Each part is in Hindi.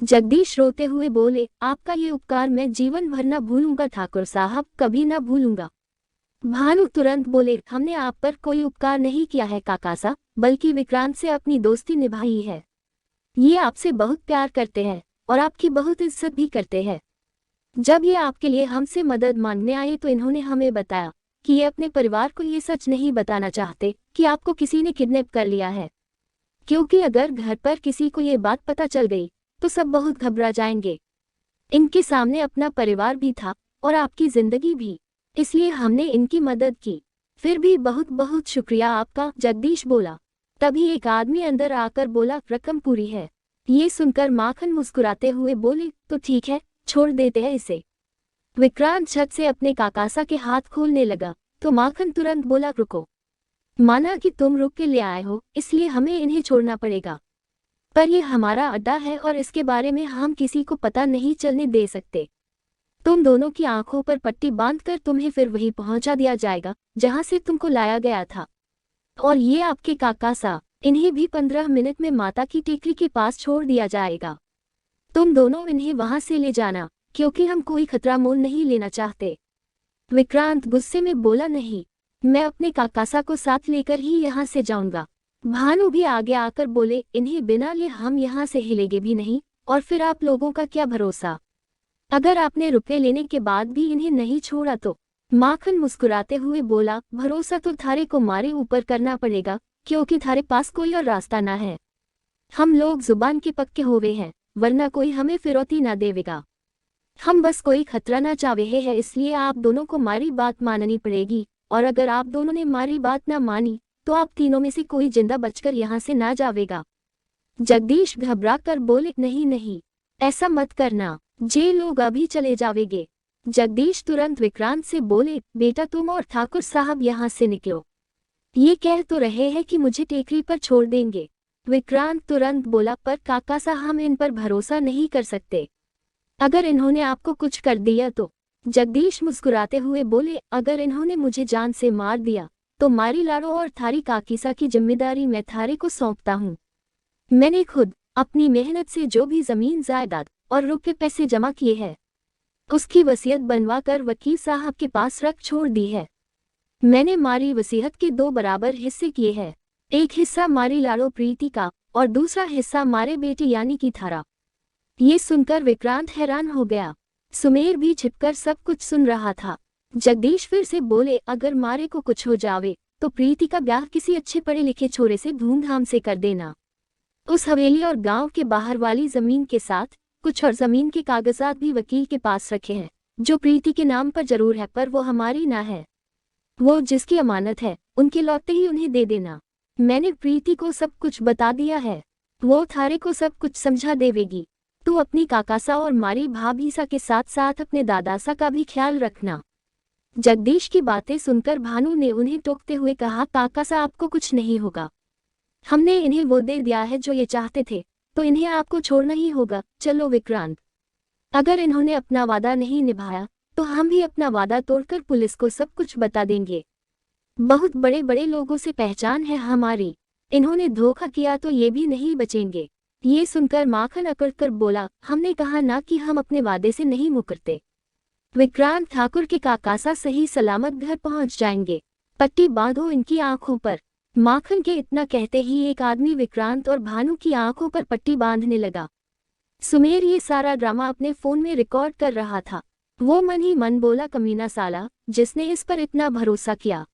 जगदीश रोते हुए बोले, आपका ये उपकार मैं जीवन भर न भूलूंगा ठाकुर साहब, कभी न भूलूंगा। भानु तुरंत बोले, हमने आप पर कोई उपकार नहीं किया है काकासा, बल्कि विक्रांत से अपनी दोस्ती निभाई है। ये आपसे बहुत प्यार करते हैं और आपकी बहुत इज्जत भी करते हैं। जब ये आपके लिए हमसे मदद मांगने आए तो इन्होंने हमें बताया कि ये अपने परिवार को ये सच नहीं बताना चाहते कि आपको किसी ने किडनैप कर लिया है, क्योंकि अगर घर पर किसी को ये बात पता चल गई तो सब बहुत घबरा जाएंगे। इनके सामने अपना परिवार भी था और आपकी जिंदगी भी, इसलिए हमने इनकी मदद की। फिर भी बहुत बहुत शुक्रिया आपका, जगदीश बोला। तभी एक आदमी अंदर आकर बोला, रकम पूरी है। ये सुनकर माखन मुस्कुराते हुए बोले, तो ठीक है, छोड़ देते हैं इसे। विक्रांत छत से अपने काकासा के हाथ खोलने लगा तो माखन तुरंत बोला, रुको। माना कि तुम रुक के ले आए हो, इसलिए हमें इन्हें छोड़ना पड़ेगा, पर यह हमारा अड्डा है और इसके बारे में हम किसी को पता नहीं चलने दे सकते। तुम दोनों की आंखों पर पट्टी बांधकर तुम्हें फिर वहीं पहुंचा दिया जाएगा जहां से तुमको लाया गया था। और ये आपके काकासा, इन्हें भी 15 मिनट में माता की टेकरी के पास छोड़ दिया जाएगा। तुम दोनों इन्हें वहां से ले जाना, क्योंकि हम कोई खतरा मोल नहीं लेना चाहते। विक्रांत गुस्से में बोला, नहीं, मैं अपने काकासा को साथ लेकर ही यहाँ से जाऊंगा। भानु भी आगे आकर बोले, इन्हें बिना लिए हम यहाँ से हिलेंगे भी नहीं, और फिर आप लोगों का क्या भरोसा, अगर आपने रुपए लेने के बाद भी इन्हें नहीं छोड़ा तो। माखन मुस्कुराते हुए बोला, भरोसा तो थारे को मारे ऊपर करना पड़ेगा, क्योंकि थारे पास कोई और रास्ता ना है। हम लोग जुबान के पक्के हुए हैं, वरना कोई हमें फिरौती ना देवेगा। हम बस कोई खतरा ना चाहे हैं, इसलिए आप दोनों को हमारी बात माननी पड़ेगी, और अगर आप दोनों ने हमारी बात ना मानी तो आप तीनों में से कोई जिंदा बचकर यहाँ से ना जावेगा। जगदीश घबरा कर बोले, नहीं नहीं, ऐसा मत करना, जे लोग अभी चले जावेंगे। जगदीश तुरंत विक्रांत से बोले, बेटा तुम और ठाकुर साहब यहाँ से निकलो। ये कह तो रहे हैं कि मुझे टेकरी पर छोड़ देंगे। विक्रांत तुरंत बोला, पर काकासा हम इन पर भरोसा नहीं कर सकते, अगर इन्होंने आपको कुछ कर दिया तो। जगदीश मुस्कुराते हुए बोले, अगर इन्होंने मुझे जान से मार दिया तो मारी लाड़ो और थारी काकीसा की जिम्मेदारी मैं थारे को सौंपता हूँ। मैंने खुद अपनी मेहनत से जो भी जमीन जायदाद और रुपए पैसे जमा किए हैं, उसकी वसीयत बनवा कर वकील साहब के पास रख छोड़ दी है। मैंने मारी वसीयत के 2 बराबर हिस्से किए हैं, एक हिस्सा मारी लाड़ो प्रीति का और दूसरा हिस्सा मारे बेटे यानी कि थारा। ये सुनकर विक्रांत हैरान हो गया। सुमेर भी छिपकर सब कुछ सुन रहा था। जगदीश फिर से बोले, अगर मारे को कुछ हो जावे तो प्रीति का ब्याह किसी अच्छे पढ़े लिखे छोरे से धूमधाम से कर देना। उस हवेली और गांव के बाहर वाली जमीन के साथ कुछ और जमीन के कागजात भी वकील के पास रखे हैं, जो प्रीति के नाम पर जरूर है, पर वो हमारी ना है। वो जिसकी अमानत है उनके लौटते ही उन्हें दे देना। मैंने प्रीति को सब कुछ बता दिया है, वो थारे को सब कुछ समझा देवेगी। तू अपनी काकासा और मारी भाभीसा के साथ साथ अपने दादासा का भी ख्याल रखना। जगदीश की बातें सुनकर भानु ने उन्हें टोकते हुए कहा, काकासा आपको कुछ नहीं होगा, हमने इन्हें वो दे दिया है जो ये चाहते थे, तो इन्हें आपको छोड़ना ही होगा। चलो विक्रांत, अगर इन्होंने अपना वादा नहीं निभाया तो हम भी अपना वादा तोड़कर पुलिस को सब कुछ बता देंगे। बहुत बड़े बड़े लोगों से पहचान है हमारी, इन्होंने धोखा किया तो ये भी नहीं बचेंगे। ये सुनकर माखन अकड़कर बोला, हमने कहा ना कि हम अपने वादे से नहीं मुकरते। विक्रांत ठाकुर के काकासा सही सलामत घर पहुंच जाएंगे, पट्टी बांधो इनकी आंखों पर। माखन के इतना कहते ही एक आदमी विक्रांत और भानु की आंखों पर पट्टी बांधने लगा। सुमेर ये सारा ड्रामा अपने फोन में रिकॉर्ड कर रहा था। वो मन ही मन बोला, कमीना साला, जिसने इस पर इतना भरोसा किया,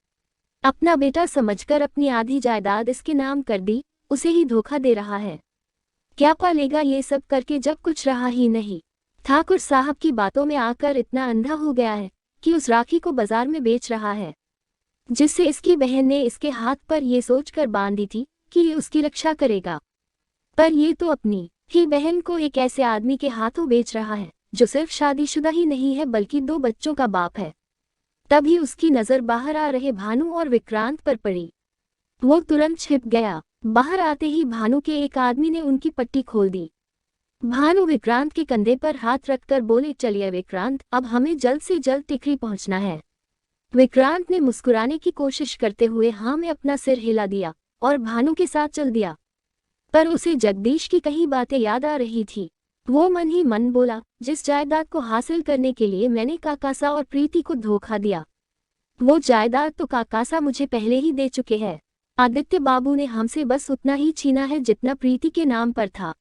अपना बेटा समझकर अपनी आधी जायदाद इसके नाम कर दी, उसे ही धोखा दे रहा है। क्या पालेगा ये सब करके जब कुछ रहा ही नहीं। ठाकुर साहब की बातों में आकर इतना अंधा हो गया है कि उस राखी को बाजार में बेच रहा है, जिससे इसकी बहन ने इसके हाथ पर यह सोचकर बांधी थी कि ये उसकी रक्षा करेगा, पर ये तो अपनी ही बहन को एक ऐसे आदमी के हाथों बेच रहा है जो सिर्फ शादीशुदा ही नहीं है बल्कि 2 बच्चों का बाप है। तभी उसकी नजर बाहर आ रहे भानु और विक्रांत पर पड़ी। वो तुरंत छिप गया। बाहर आते ही भानु के एक आदमी ने उनकी पट्टी खोल दी। भानु विक्रांत के कंधे पर हाथ रखकर बोले, चलिए विक्रांत, अब हमें जल्द से जल्द टिकरी पहुंचना है। विक्रांत ने मुस्कुराने की कोशिश करते हुए हाँ में अपना सिर हिला दिया और भानु के साथ चल दिया, पर उसे जगदीश की कई बातें याद आ रही थी। वो मन ही मन बोला, जिस जायदाद को हासिल करने के लिए मैंने काकासा और प्रीति को धोखा दिया, वो जायदाद तो काकासा मुझे पहले ही दे चुके हैं। आदित्य बाबू ने हमसे बस उतना ही छीना है जितना प्रीति के नाम पर था,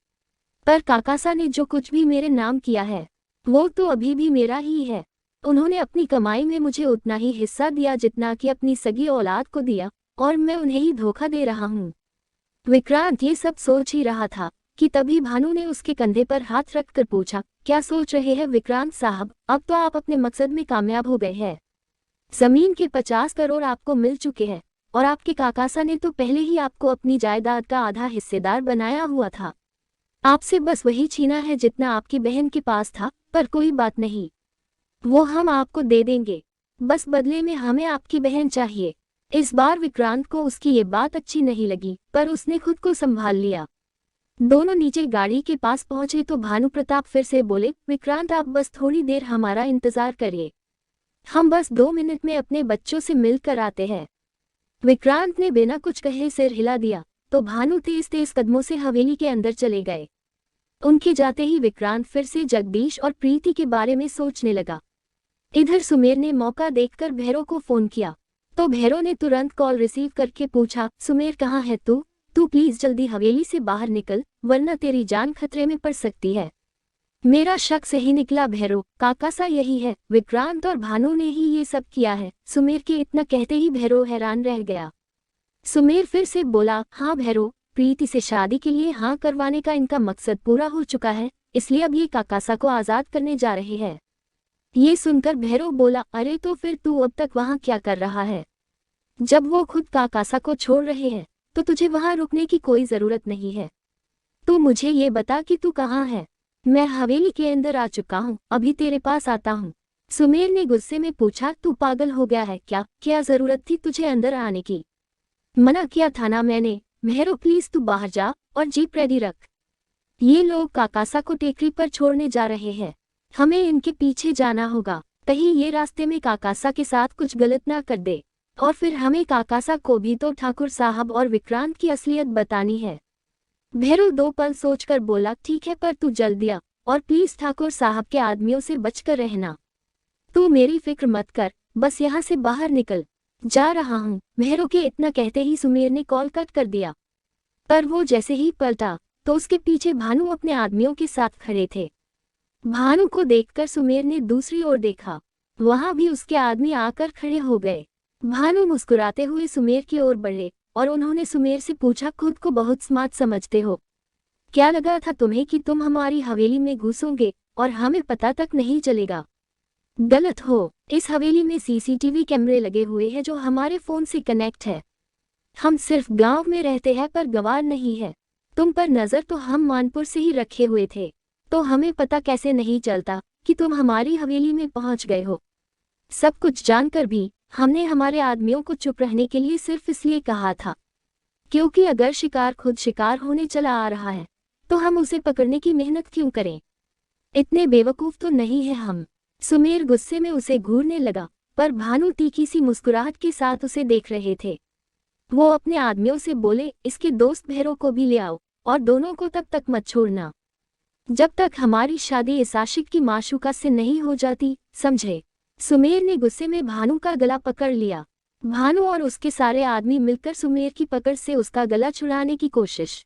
पर काकासा ने जो कुछ भी मेरे नाम किया है वो तो अभी भी मेरा ही है। उन्होंने अपनी कमाई में मुझे उतना ही हिस्सा दिया जितना कि अपनी सगी औलाद को दिया, और मैं उन्हें ही धोखा दे रहा हूँ। विक्रांत ये सब सोच ही रहा था कि तभी भानु ने उसके कंधे पर हाथ रखकर पूछा, क्या सोच रहे हैं विक्रांत साहब, अब तो आप अपने मकसद में कामयाब हो गए हैं। जमीन के 50 करोड़ आपको मिल चुके हैं, और आपके काकासा ने तो पहले ही आपको अपनी जायदाद का आधा हिस्सेदार बनाया हुआ था। आपसे बस वही छीना है जितना आपकी बहन के पास था, पर कोई बात नहीं, वो हम आपको दे देंगे। बस बदले में हमें आपकी बहन चाहिए। इस बार विक्रांत को उसकी ये बात अच्छी नहीं लगी, पर उसने खुद को संभाल लिया। दोनों नीचे गाड़ी के पास पहुंचे तो भानु प्रताप फिर से बोले, विक्रांत आप बस थोड़ी देर हमारा इंतजार करिए, हम बस 2 मिनट में अपने बच्चों से मिलकर आते हैं। विक्रांत ने बिना कुछ कहे सिर हिला दिया तो भानु तेज तेज कदमों से हवेली के अंदर चले गए। उनके जाते ही विक्रांत फिर से जगदीश और प्रीति के बारे में सोचने लगा। इधर सुमेर ने मौका देखकर भैरव को फोन किया तो भैरव ने तुरंत कॉल रिसीव करके पूछा, सुमेर कहाँ है तू प्लीज जल्दी हवेली से बाहर निकल, वरना तेरी जान खतरे में पड़ सकती है। मेरा शक सही निकला भैरव, काकासा यही है, विक्रांत और भानु ने ही ये सब किया है। सुमेर के इतना कहते ही भैरव हैरान रह गया। सुमेर फिर से बोला, हाँ भैरव, प्रीति से शादी के लिए हाँ करवाने का इनका मकसद पूरा हो चुका है, इसलिए अब ये काकासा को आजाद करने जा रहे हैं। ये सुनकर भैरव बोला, अरे तो फिर तू अब तक वहाँ क्या कर रहा है? जब वो खुद काकासा को छोड़ रहे हैं तो तुझे वहाँ रुकने की कोई जरूरत नहीं है। तू मुझे ये बता कि तू कहाँ है? मैं हवेली के अंदर आ चुका हूँ, अभी तेरे पास आता हूँ। सुमेर ने गुस्से में पूछा, तू पागल हो गया है क्या जरूरत थी तुझे अंदर आने की? मना किया था ना मैंने। भैरव प्लीज तू बाहर जा और जीप रेडी रख। ये लोग काकासा को टेकरी पर छोड़ने जा रहे हैं, हमें इनके पीछे जाना होगा, कहीं ये रास्ते में काकासा के साथ कुछ गलत ना कर दे, और फिर हमें काकासा को भी तो ठाकुर साहब और विक्रांत की असलियत बतानी है। भैरव 2 पल सोचकर बोला, ठीक है, पर तू जल्दी आ और प्लीज ठाकुर साहब के आदमियों से बचकर रहना। तू मेरी फिक्र मत कर, बस यहाँ से बाहर निकल, जा रहा हूँ। भैरव के इतना कहते ही सुमेर ने कॉल कट कर दिया, पर वो जैसे ही पलटा तो उसके पीछे भानु अपने आदमियों के साथ खड़े थे। भानु को देखकर सुमेर ने दूसरी ओर देखा, वहां भी उसके आदमी आकर खड़े हो गए। भानु मुस्कुराते हुए सुमेर की ओर बढ़े और उन्होंने सुमेर से पूछा, खुद को बहुत स्मार्ट समझते हो? क्या लगा था तुम्हें कि तुम हमारी हवेली में घुसोगे और हमें पता तक नहीं चलेगा? गलत हो, इस हवेली में सीसीटीवी कैमरे लगे हुए हैं जो हमारे फोन से कनेक्ट है। हम सिर्फ गांव में रहते हैं पर गवार नहीं है। तुम पर नजर तो हम मानपुर से ही रखे हुए थे, तो हमें पता कैसे नहीं चलता कि तुम हमारी हवेली में पहुंच गए हो? सब कुछ जानकर भी हमने हमारे आदमियों को चुप रहने के लिए सिर्फ इसलिए कहा था क्योंकि अगर शिकार खुद शिकार होने चला आ रहा है तो हम उसे पकड़ने की मेहनत क्यों करें? इतने बेवकूफ तो नहीं है हम। सुमेर गुस्से में उसे घूरने लगा, पर भानु तीखी सी मुस्कुराहट के साथ उसे देख रहे थे। वो अपने आदमियों से बोले, इसके दोस्त भैरव को भी ले आओ और दोनों को तब तक मत छोड़ना जब तक हमारी शादी इस आशिक की माशूका से नहीं हो जाती, समझे? सुमेर ने गुस्से में भानु का गला पकड़ लिया। भानु और उसके सारे आदमी मिलकर सुमेर की पकड़ से उसका गला छुड़ाने की कोशिश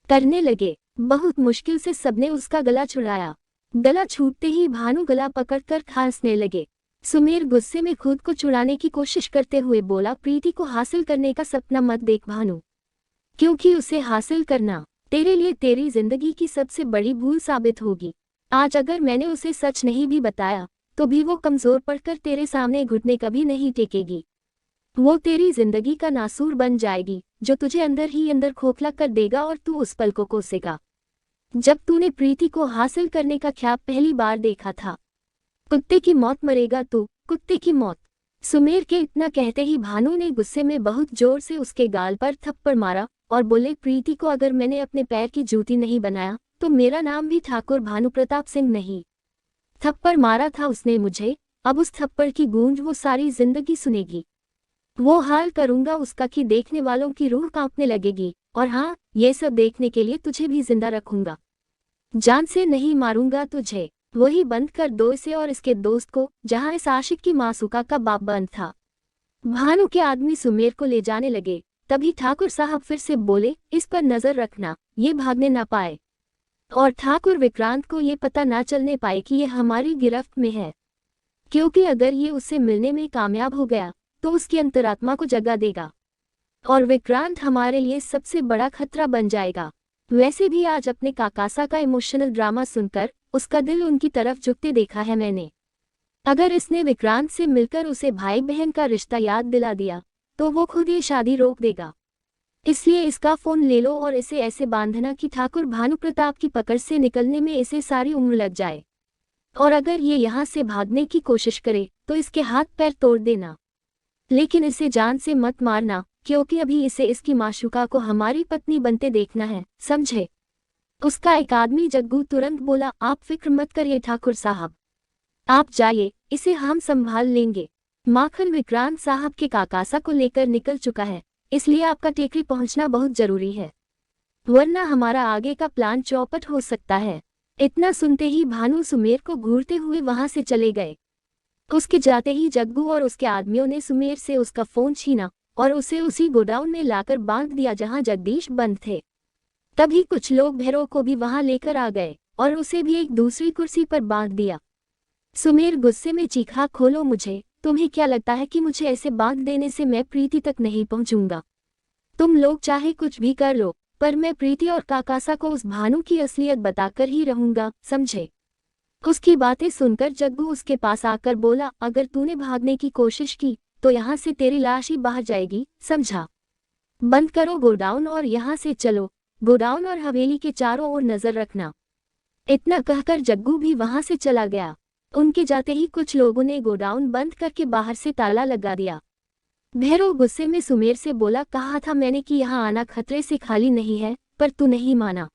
करने लगे। बहुत मुश्किल से सबने उसका गला छुड़ाया। गला छूटते ही भानु गला पकड़कर खांसने लगे। सुमेर गुस्से में खुद को छुड़ाने की कोशिश करते हुए बोला, प्रीति को हासिल करने का सपना मत देख भानु, क्योंकि उसे हासिल करना तेरे लिए तेरी जिंदगी की सबसे बड़ी भूल साबित होगी। आज अगर मैंने उसे सच नहीं भी बताया तो भी वो कमजोर पड़कर तेरे सामने घुटने कभी नहीं टेकेगी। वो तेरी जिंदगी का नासूर बन जाएगी जो तुझे अंदर ही अंदर खोखला कर देगा और तू उस पल को कोसेगा जब तूने प्रीति को हासिल करने का ख्याल पहली बार देखा था। कुत्ते की मौत मरेगा तू, कुत्ते की मौत। सुमेर के इतना कहते ही भानु ने गुस्से में बहुत जोर से उसके गाल पर थप्पड़ मारा और बोले, प्रीति को अगर मैंने अपने पैर की जूती नहीं बनाया तो मेरा नाम भी ठाकुर भानु प्रताप सिंह नहीं। थप्पड़ मारा था उसने मुझे, अब उस थप्पड़ की गूंज वो सारी जिंदगी सुनेगी। वो हाल करूंगा उसका कि देखने वालों की रूह कांपने लगेगी, और हाँ, ये सब देखने के लिए तुझे भी जिंदा रखूंगा। जान से नहीं मारूंगा तुझे, वही बंद कर दो इसे और इसके दोस्त को, जहां इस आशिक की मासूका का बाप बंद था। भानु के आदमी सुमेर को ले जाने लगे। तभी ठाकुर साहब फिर से बोले, इस पर नजर रखना, ये भागने ना पाए और ठाकुर विक्रांत को ये पता ना चलने पाए कि ये हमारी गिरफ्त में है, क्योंकि अगर ये उससे मिलने में कामयाब हो गया तो उसकी अंतरात्मा को जगा देगा और विक्रांत हमारे लिए सबसे बड़ा खतरा बन जाएगा। वैसे भी आज अपने काकासा का इमोशनल ड्रामा सुनकर उसका दिल उनकी तरफ झुकते देखा है मैंने। अगर इसने विक्रांत से मिलकर उसे भाई बहन का रिश्ता याद दिला दिया तो वो खुद ये शादी रोक देगा। इसलिए इसका फोन ले लो और इसे ऐसे बांधना कि ठाकुर भानु प्रताप की पकड़ से निकलने में इसे सारी उम्र लग जाए, और अगर ये यहाँ से भागने की कोशिश करे तो इसके हाथ पैर तोड़ देना, लेकिन इसे जान से मत मारना, क्योंकि अभी इसे इसकी माशूका को हमारी पत्नी बनते देखना है, समझे। उसका एक आदमी जग्गू तुरंत बोला, आप फिक्र मत करिए ठाकुर साहब, आप जाइए, इसे हम संभाल लेंगे। माखन विक्रांत साहब के काकासा को लेकर निकल चुका है, इसलिए आपका टेकरी पहुंचना बहुत जरूरी है, वरना हमारा आगे का प्लान चौपट हो सकता है। इतना सुनते ही भानु सुमेर को घूरते हुए वहां से चले गए। उसके जाते ही जग्गू और उसके आदमियों ने सुमेर से उसका फोन छीना और उसे उसी गोडाउन में लाकर बांध दिया जहां जगदीश बंद थे। तभी कुछ लोग भैरव को भी वहां लेकर आ गए और उसे भी एक दूसरी कुर्सी पर बांध दिया। सुमेर गुस्से में चीखा, खोलो मुझे, तुम्हें क्या लगता है कि मुझे ऐसे बांध देने से मैं प्रीति तक नहीं पहुंचूंगा? तुम लोग चाहे कुछ भी कर लो, पर मैं प्रीति और काकासा को उस भानु की असलियत बताकर ही रहूंगा, समझे। उसकी बातें सुनकर जग्गू उसके पास आकर बोला, अगर तूने भागने की कोशिश की तो यहाँ से तेरी लाश ही बाहर जाएगी, समझा। बंद करो गोडाउन और यहाँ से चलो, गोडाउन और हवेली के चारों ओर नजर रखना। इतना कहकर जग्गू भी वहां से चला गया। उनके जाते ही कुछ लोगों ने गोडाउन बंद करके बाहर से ताला लगा दिया। भैरव गुस्से में सुमेर से बोला, कहा था मैंने कि यहाँ आना खतरे से खाली नहीं है, पर तू नहीं माना।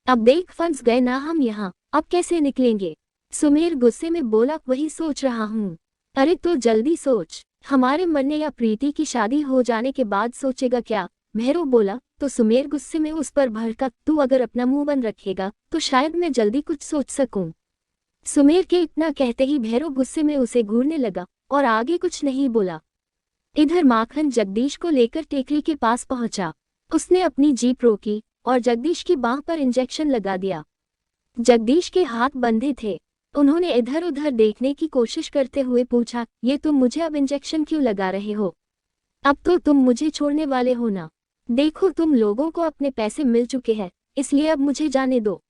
अब देख फंस गए ना हम यहाँ, अब कैसे निकलेंगे? सुमेर गुस्से में बोला, वही सोच रहा हूँ। अरे तो जल्दी सोच, हमारे मरने या प्रीति की शादी हो जाने के बाद सोचेगा क्या? भैरव बोला। तो सुमेर गुस्से में उस पर भड़का, तू अगर अपना मुंह बंद रखेगा तो शायद मैं जल्दी कुछ सोच सकूं। सुमेर के इतना कहते ही भैरव गुस्से में उसे घूरने लगा और आगे कुछ नहीं बोला। इधर माखन जगदीश को लेकर टेकरी के पास पहुंचा। उसने अपनी जीप रोकी और जगदीश की बांह पर इंजेक्शन लगा दिया। जगदीश के हाथ बंधे थे। उन्होंने इधर उधर देखने की कोशिश करते हुए पूछा, ये तुम मुझे अब इंजेक्शन क्यों लगा रहे हो? अब तो तुम मुझे छोड़ने वाले हो ना? देखो तुम लोगों को अपने पैसे मिल चुके हैं, इसलिए अब मुझे जाने दो।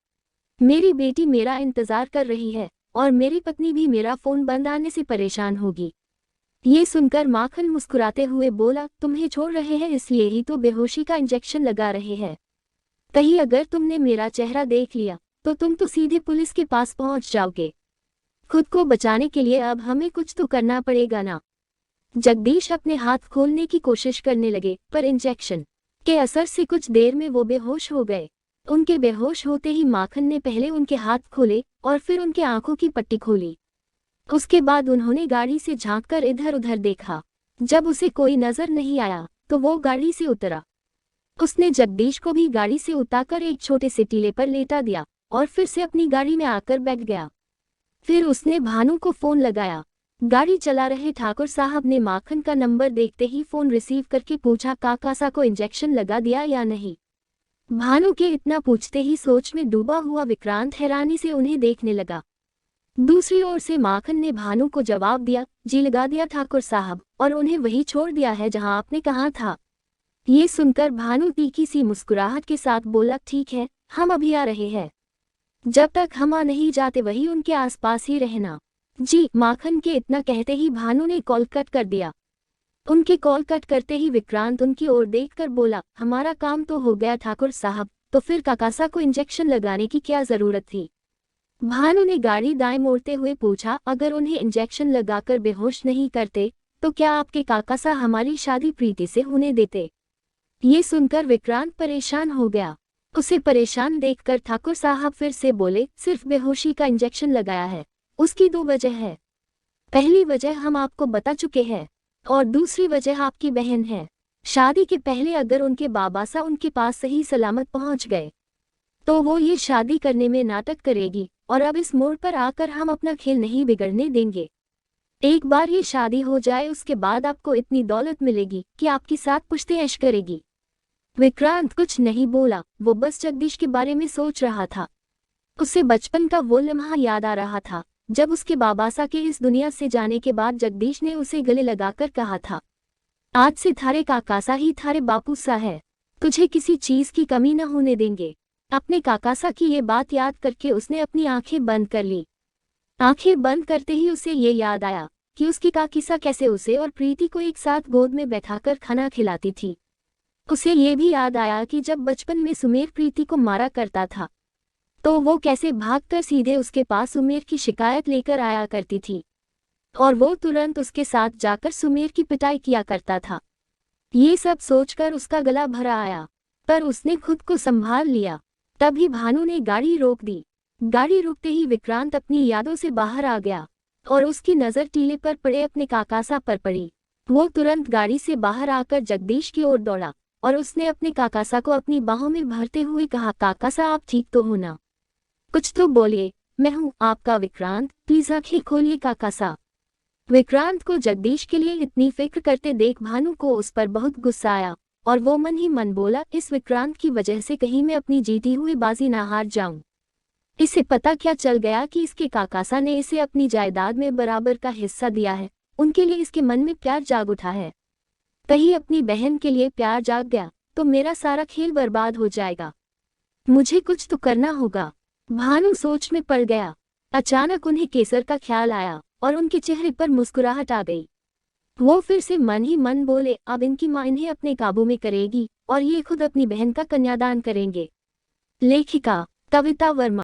मेरी बेटी मेरा इंतजार कर रही है और मेरी पत्नी भी मेरा फोन बंद आने से परेशान होगी। ये सुनकर माखन मुस्कुराते हुए बोला, तुम्हें छोड़ रहे हैं इसलिए ही तो बेहोशी का इंजेक्शन लगा रहे हैं। कहीं अगर तुमने मेरा चेहरा देख लिया तो तुम तो सीधे पुलिस के पास पहुंच जाओगे। खुद को बचाने के लिए अब हमें कुछ तो करना पड़ेगा ना। जगदीश अपने हाथ खोलने की कोशिश करने लगे, पर इंजेक्शन के असर से कुछ देर में वो बेहोश हो गए। उनके बेहोश होते ही माखन ने पहले उनके हाथ खोले और फिर उनके आंखों की पट्टी खोली। उसके बाद उन्होंने गाड़ी से झांककर इधर उधर देखा। जब उसे कोई नजर नहीं आया तो वो गाड़ी से उतरा। उसने जगदीश को भी गाड़ी से उतारकर एक छोटे से टीले पर लेटा दिया और फिर से अपनी गाड़ी में आकर बैठ गया। फिर उसने भानु को फोन लगाया। गाड़ी चला रहे ठाकुर साहब ने माखन का नंबर देखते ही फोन रिसीव करके पूछा, काकासा को इंजेक्शन लगा दिया या नहीं? भानु के इतना पूछते ही सोच में डूबा हुआ विक्रांत हैरानी से उन्हें देखने लगा। दूसरी ओर से माखन ने भानु को जवाब दिया, जी लगा दिया ठाकुर साहब, और उन्हें वही छोड़ दिया है जहां आपने कहा था। ये सुनकर भानु तीखी सी मुस्कुराहट के साथ बोला, ठीक है, हम अभी आ रहे हैं। जब तक हम आ नहीं जाते वही उनके आसपास ही रहना। जी। माखन के इतना कहते ही भानु ने कॉल कट कर दिया। उनके कॉल कट करते ही विक्रांत उनकी ओर देखकर बोला, हमारा काम तो हो गया ठाकुर साहब, तो फिर काकासा को इंजेक्शन लगाने की क्या जरूरत थी? भानु ने गाड़ी दाएं मोड़ते हुए पूछा, अगर उन्हें इंजेक्शन लगाकर बेहोश नहीं करते तो क्या आपके काकासा हमारी शादी प्रीति से होने देते? ये सुनकर विक्रांत परेशान हो गया। उसे परेशान देखकर ठाकुर साहब फिर से बोले, सिर्फ बेहोशी का इंजेक्शन लगाया है, उसकी दो वजह है। पहली वजह हम आपको बता चुके हैं और दूसरी वजह आपकी बहन है। शादी के पहले अगर उनके बाबासा उनके पास सही सलामत पहुंच गए तो वो ये शादी करने में नाटक करेगी, और अब इस मोड़ पर आकर हम अपना खेल नहीं बिगड़ने देंगे। एक बार ये शादी हो जाए उसके बाद आपको इतनी दौलत मिलेगी कि आपकी साथ पुश्तें ऐश करेगी। विक्रांत कुछ नहीं बोला, वो बस जगदीश के बारे में सोच रहा था। उसे बचपन का वो लम्हा याद आ रहा था जब उसके बाबासा के इस दुनिया से जाने के बाद जगदीश ने उसे गले लगाकर कहा था, आज से थारे काकासा ही थारे बापूसा है, तुझे किसी चीज की कमी न होने देंगे। अपने काकासा की ये बात याद करके उसने अपनी आंखें बंद कर ली। आंखें बंद करते ही उसे ये याद आया कि उसकी काकीसा कैसे उसे और प्रीति को एक साथ गोद में बैठाकर खाना खिलाती थी। उसे ये भी याद आया कि जब बचपन में सुमेर प्रीति को मारा करता था तो वो कैसे भागकर सीधे उसके पास सुमेर की शिकायत लेकर आया करती थी, और वो तुरंत उसके साथ जाकर सुमेर की पिटाई किया करता था। ये सब सोचकर उसका गला भरा आया, पर उसने खुद को संभाल लिया। तभी भानु ने गाड़ी रोक दी। गाड़ी रुकते ही विक्रांत अपनी यादों से बाहर आ गया और उसकी नज़र टीले पर पड़े अपने काकासा पर पड़ी। वो तुरंत गाड़ी से बाहर आकर जगदीश की ओर दौड़ा और उसने अपने काकासा को अपनी बाहों में भरते हुए कहा, काकासा आप ठीक तो हो ना? कुछ तो बोलिए, मैं हूँ आपका विक्रांत, प्लीज आंखें खोलिए काकासा। विक्रांत को जगदीश के लिए इतनी फिक्र करते देख भानु को उस पर बहुत गुस्सा आया और वो मन ही मन बोला, इस विक्रांत की वजह से कहीं मैं अपनी जीती हुई बाजी ना हार जाऊं। इसे पता क्या चल गया कि इसके काकासा ने इसे अपनी जायदाद में बराबर का हिस्सा दिया है। उनके लिए इसके मन में प्यार जाग उठा है। कहीं अपनी बहन के लिए प्यार जाग गया तो मेरा सारा खेल बर्बाद हो जाएगा। मुझे कुछ तो करना होगा। भानु सोच में पड़ गया। अचानक उन्हें केसर का ख्याल आया और उनके चेहरे पर मुस्कुराहट आ गई। वो फिर से मन ही मन बोले, अब इनकी मां इन्हें अपने काबू में करेगी और ये खुद अपनी बहन का कन्यादान करेंगे। लेखिका कविता वर्मा।